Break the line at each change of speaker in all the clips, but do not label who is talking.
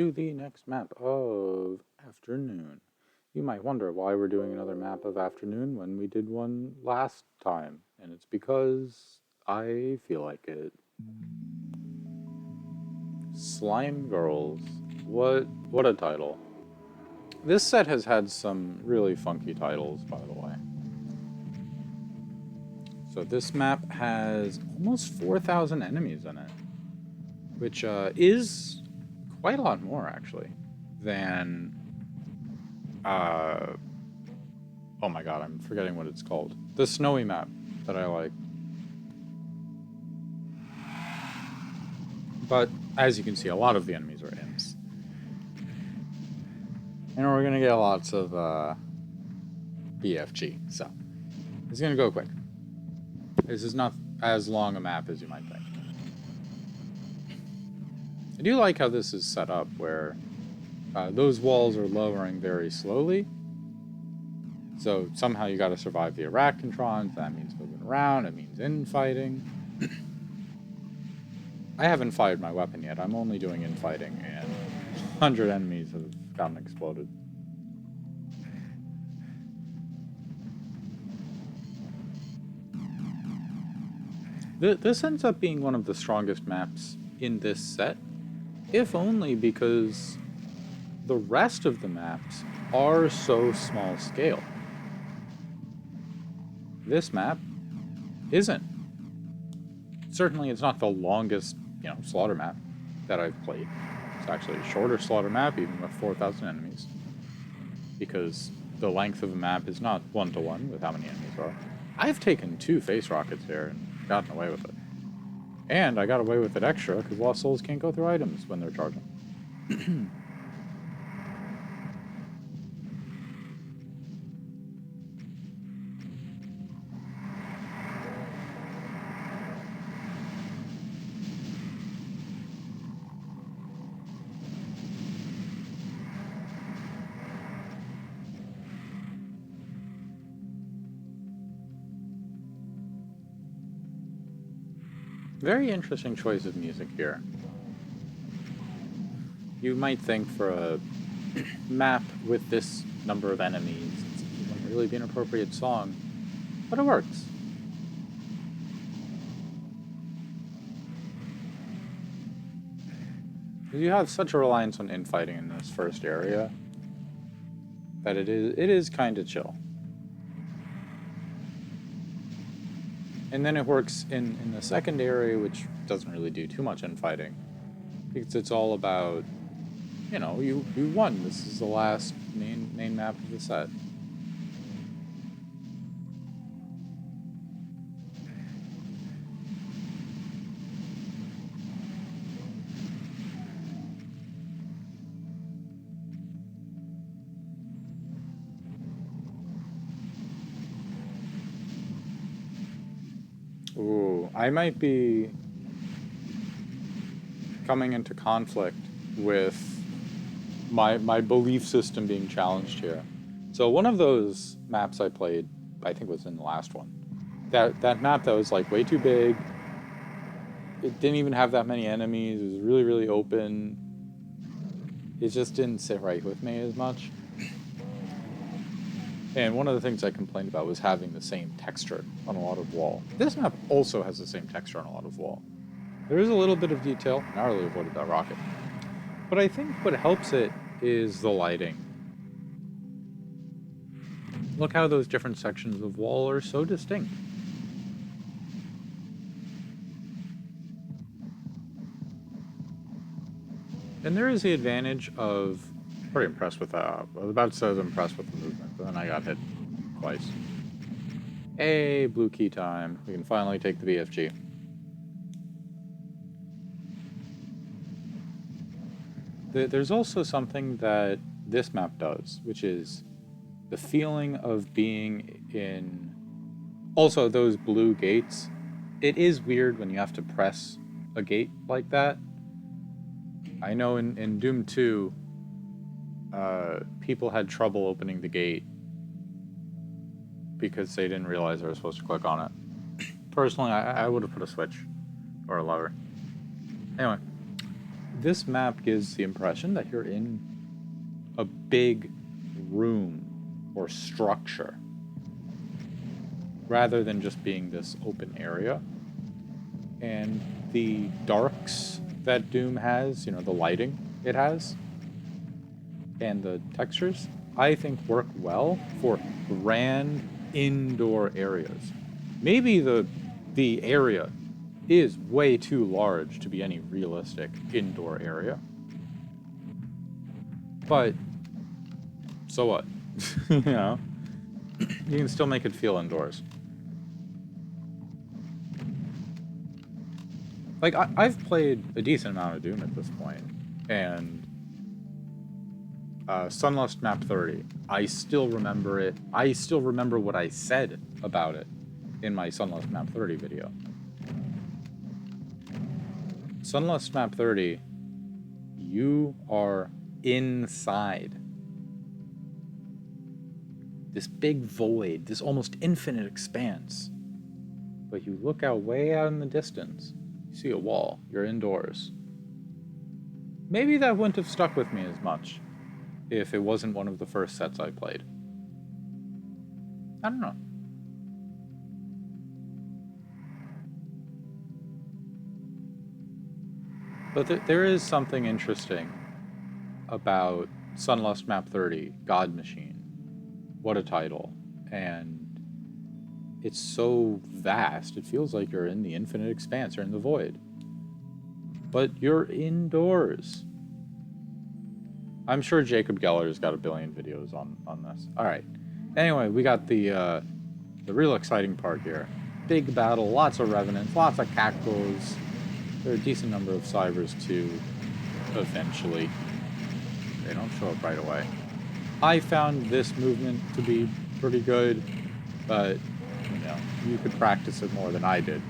to the next map of Afternoon. You might wonder why we're doing another map of Afternoon when we did one last time, and it's because I feel like it. Slime Girls. What a title. This set has had some really funky titles, by the way. So this map has almost 4,000 enemies in it, which is quite a lot more, actually, than... oh my god, I'm forgetting what it's called. The snowy map that I like. But, as you can see, a lot of the enemies are imps. And we're gonna get lots of, BFG, so it's gonna go quick. This is not as long a map as you might think. I do like how this is set up, where those walls are lowering very slowly. So somehow you gotta survive the Arachnotrons. That means moving around, it means infighting. I haven't fired my weapon yet, I'm only doing infighting, and 100 enemies have gotten exploded. This ends up being one of the strongest maps in this set, if only because the rest of the maps are so small scale. This map isn't. Certainly it's not the longest, slaughter map that I've played. It's actually a shorter slaughter map, even with 4,000 enemies. Because the length of a map is not one-to-one with how many enemies there are. I've taken 2 face rockets here and gotten away with it. And I got away with it extra, because Lost Souls can't go through items when they're charging. Very interesting choice of music here. You might think for a map with this number of enemies, it wouldn't really be an appropriate song, but it works. You have such a reliance on infighting in this first area that it is kind of chill. And then it works in the second area, which doesn't really do too much infighting. Because it's all about, you won. This is the last main map of the set. Ooh, I might be coming into conflict with my belief system being challenged here. So one of those maps I played, I think was in the last one, that map that was like way too big, it didn't even have that many enemies, it was really, really open, it just didn't sit right with me as much. And one of the things I complained about was having the same texture on a lot of wall. This map also has the same texture on a lot of wall. There is a little bit of detail. Narrowly avoided that rocket. But I think what helps it is the lighting. Look how those different sections of wall are so distinct. And there is the advantage of... Pretty impressed with that. I was about to say I was impressed with the movement, but then I got hit twice. Hey, blue key time. We can finally take the BFG. There's also something that this map does, which is the feeling of being in... Also, those blue gates. It is weird when you have to press a gate like that. I know in Doom 2... people had trouble opening the gate because they didn't realize they were supposed to click on it. Personally, I would have put a switch or a lever. Anyway, this map gives the impression that you're in a big room or structure, rather than just being this open area. And the darks that Doom has, you know, the lighting it has, and the textures, I think work well for grand indoor areas. Maybe the area is way too large to be any realistic indoor area. But so what? You know, you can still make it feel indoors. Like, I've played a decent amount of Doom at this point, and Sunlust Map 30, I still remember it. I still remember what I said about it in my Sunlust Map 30 video. Sunlust Map 30, you are inside this big void, this almost infinite expanse. But you look out way out in the distance, you see a wall, you're indoors. Maybe that wouldn't have stuck with me as much if it wasn't one of the first sets I played. I don't know. But there is something interesting about Sunlust Map 30, God Machine. What a title. And it's so vast, it feels like you're in the infinite expanse, or in the void. But you're indoors. I'm sure Jacob Geller's got a billion videos on this. Alright. Anyway, we got the real exciting part here. Big battle, lots of revenants, lots of cacos. There are a decent number of cybers too, eventually. They don't show up right away. I found this movement to be pretty good, but, you know, you could practice it more than I did.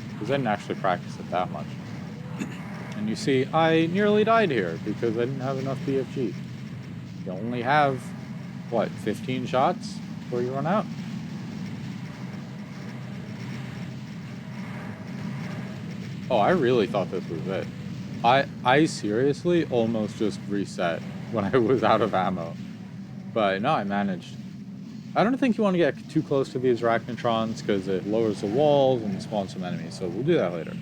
Because I didn't actually practice it that much. And you see, I nearly died here because I didn't have enough BFG. You only have, what, 15 shots before you run out? Oh, I really thought this was it. I seriously almost just reset when I was out of ammo. But no, I managed. I don't think you want to get too close to these arachnotrons because it lowers the walls and spawns some enemies, so we'll do that later.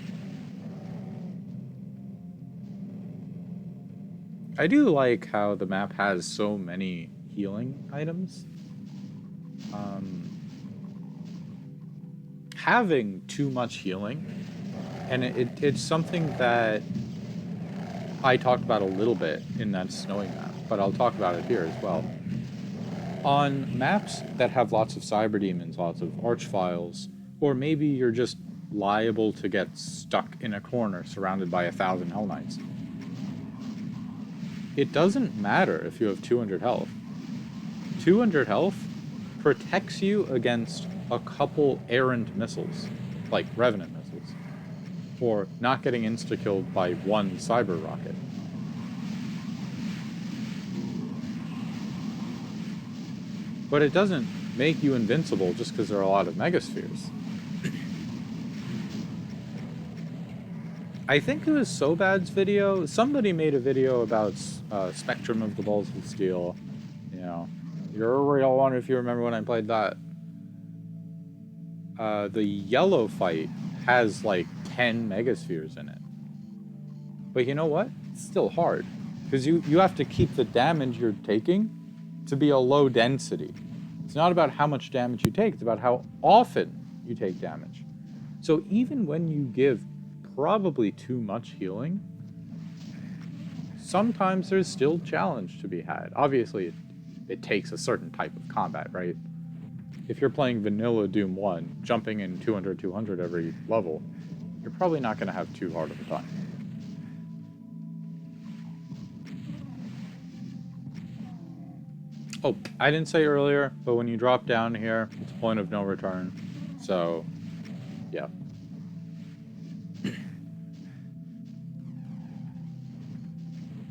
I do like how the map has so many healing items. Having too much healing, and it's something that I talked about a little bit in that snowy map, but I'll talk about it here as well. On maps that have lots of cyber demons, lots of archviles, or maybe you're just liable to get stuck in a corner surrounded by 1,000 Hell Knights, it doesn't matter if you have 200 health. 200 health protects you against a couple errant missiles, like Revenant missiles, or not getting insta-killed by one cyber rocket. But it doesn't make you invincible just because there are a lot of megaspheres. I think it was Sobad's video. Somebody made a video about Spectrum of the Balls of Steel. You know, you're a real one if you remember when I played that. The yellow fight has like 10 megaspheres in it. But you know what? It's still hard. Because you have to keep the damage you're taking to be a low density. It's not about how much damage you take, it's about how often you take damage. So even when you give probably too much healing, sometimes there's still challenge to be had. Obviously, it takes a certain type of combat, right? If you're playing vanilla Doom 1, jumping in 200 every level, you're probably not going to have too hard of a time. Oh, I didn't say earlier, but when you drop down here, it's a point of no return. So, yeah.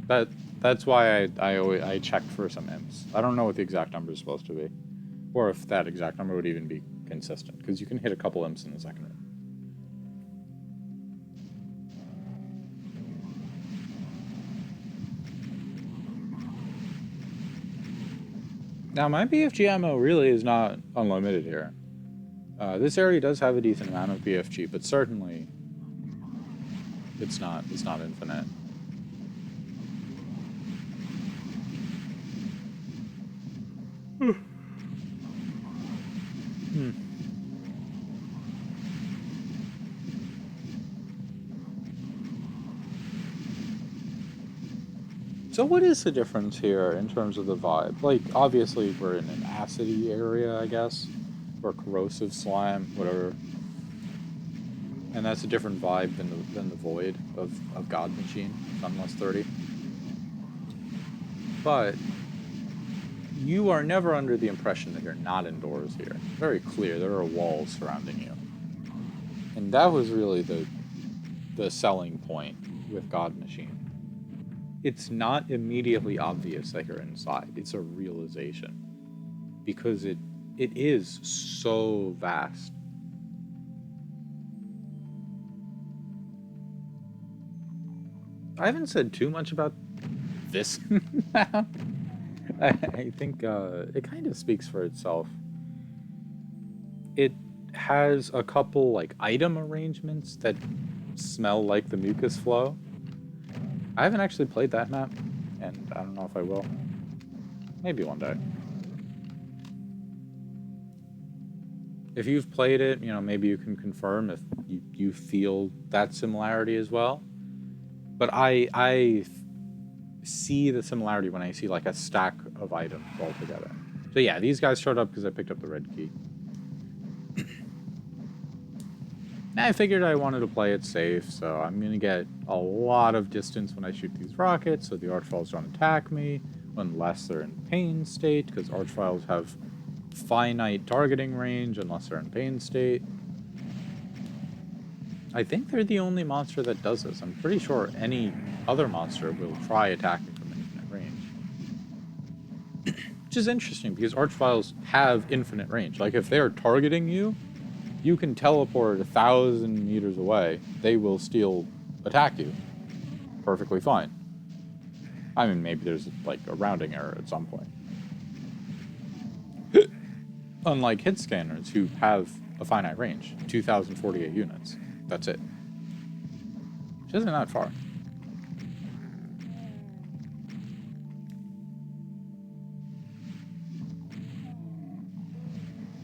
That's why I check for some imps. I don't know what the exact number is supposed to be, or if that exact number would even be consistent, because you can hit a couple imps in the second room. Now, my BFG ammo really is not unlimited here. This area does have a decent amount of BFG, but certainly it's not infinite. So what is the difference here in terms of the vibe? Like, obviously we're in an acidy area, I guess, or corrosive slime, whatever. And that's a different vibe than the void of God Machine, Sunless 30. But you are never under the impression that you're not indoors here. It's very clear, there are walls surrounding you. And that was really the selling point with God Machine. It's not immediately obvious that you're inside. It's a realization. Because it is so vast. I haven't said too much about this map. I think it kind of speaks for itself. It has a couple like item arrangements that smell like the mucus flow. I haven't actually played that map, and I don't know if I will. Maybe one day. If you've played it, you know, maybe you can confirm if you feel that similarity as well. But I see the similarity when I see like a stack of items all together. So yeah, these guys showed up because I picked up the red key. I figured I wanted to play it safe, so I'm going to get a lot of distance when I shoot these rockets, so the Archviles don't attack me, unless they're in pain state, because Archviles have finite targeting range unless they're in pain state. I think they're the only monster that does this. I'm pretty sure any other monster will try attacking from infinite range. Which is interesting, because Archviles have infinite range. Like, if they're targeting you, you can teleport 1,000 meters away. They will still attack you. Perfectly fine. I mean, maybe there's, like, a rounding error at some point. Unlike hit scanners, who have a finite range. 2,048 units. That's it. Which isn't that far.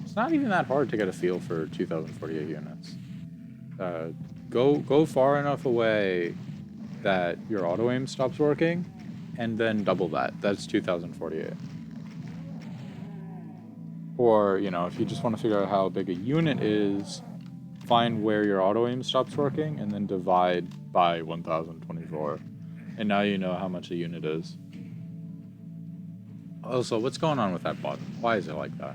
It's not even that hard to get a feel for 2,048 units. Go far enough away that your auto aim stops working, and then double that. That's 2,048. Or, you know, if you just want to figure out how big a unit is, find where your auto aim stops working, and then divide by 1,024. And now you know how much a unit is. Also, what's going on with that button? Why is it like that?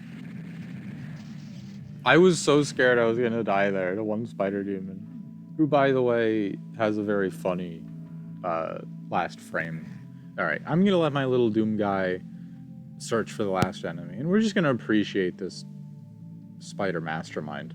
I was so scared I was going to die there to one spider demon, who, by the way, has a very funny last frame. Alright, I'm going to let my little Doom guy search for the last enemy, and we're just going to appreciate this spider mastermind.